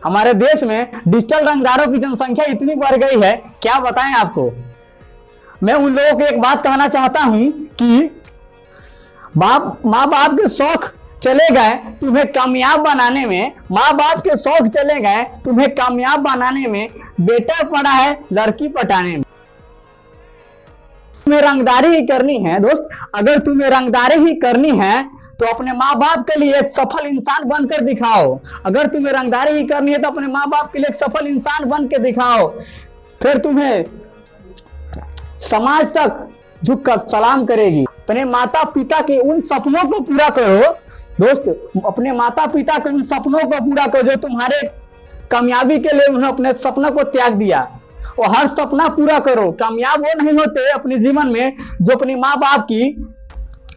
हमारे देश में डिजिटल रंगदारों की जनसंख्या इतनी बढ़ गई है, क्या बताएं आपको। मैं उन लोगों को एक बात कहना चाहता हूं कि माँ बाप के शौक चले गए तुम्हें कामयाब बनाने में, माँ बाप के शौक चले गए तुम्हें कामयाब बनाने में, बेटा पड़ा है लड़की पटाने में। तुम्हें रंगदारी ही करनी है दोस्त, अगर तुम्हें रंगदारी ही करनी है तो अपने माँ बाप के लिए एक सफल इंसान बनकर दिखाओ। अगर तुम्हें रंगदारी ही करनी है तो अपने माँ बाप के लिए एक सफल इंसान बन के दिखाओ, फिर तुम्हें समाज तक झुककर सलाम करेगी। अपने माता पिता के उन सपनों को पूरा करो दोस्त, अपने माता पिता के उन सपनों को पूरा करो जो तुम्हारे कामयाबी के लिए उन्होंने अपने सपनों को त्याग दिया। और हर सपना पूरा करो। कामयाब वो नहीं होते अपने जीवन में जो अपने माँ बाप की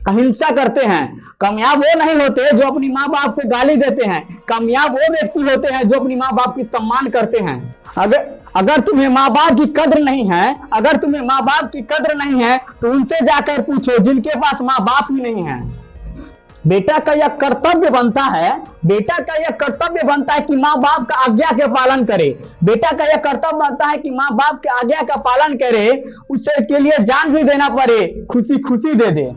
अहिंसा करते हैं, कामयाब वो नहीं होते जो अपनी माँ बाप को गाली देते हैं, कामयाब वो व्यक्ति होते हैं जो अपनी माँ बाप की सम्मान करते हैं। अगर तुम्हें माँ बाप की कद्र नहीं है, अगर तुम्हें माँ बाप की कद्र नहीं है तो उनसे जाकर पूछो जिनके पास माँ बाप ही नहीं है। बेटा का यह कर्तव्य बनता है, बेटा का यह कर्तव्य बनता है कि माँ बाप का आज्ञा के पालन करे। बेटा का यह कर्तव्य बनता है कि माँ बाप के आज्ञा का पालन करे, उसे के लिए जान भी देना पड़े, खुशी खुशी दे दे।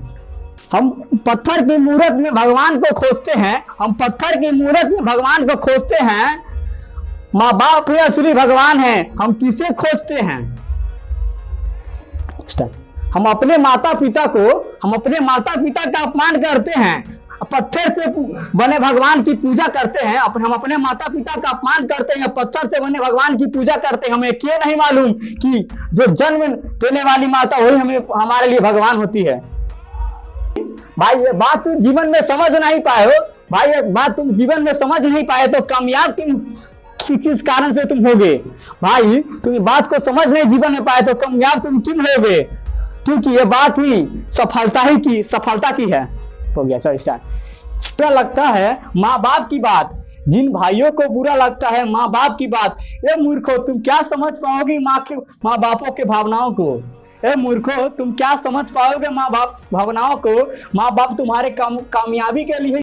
हम पत्थर की मूरत में भगवान को खोजते हैं, हम पत्थर की मूरत में भगवान को खोजते हैं, माँ बाप ही असली भगवान है, हम किसे खोजते हैं। हम अपने माता पिता का अपमान करते हैं, पत्थर से बने भगवान की पूजा करते हैं। हम अपने माता पिता का अपमान करते हैं, पत्थर से बने भगवान की पूजा करते हैं। हमें क्यों नहीं मालूम कि जो जन्म देने वाली माता वही हमारे लिए भगवान होती है। भाई ये बात तुम जीवन में समझ नहीं पाए हो, भाई ये बात तुम जीवन में समझ नहीं पाए तो कामयाब किस कारण से तुम होगे। भाई तुम बात को समझ नहीं जीवन में पाए तो कामयाब तुम क्यों होगे, क्योंकि ये बात ही सफलता की है। हो गया, चलो स्टार्ट। क्या लगता है माँ बाप की बात, जिन भाइयों को बुरा लगता है माँ बाप की बात, ये मूर्खो तुम क्या समझ पाओगे माँ बापों के भावनाओं को। ए मूर्खो तुम क्या समझ पाओगे माँ बाप भावनाओं को। माँ बाप तुम्हारे कामयाबी के लिए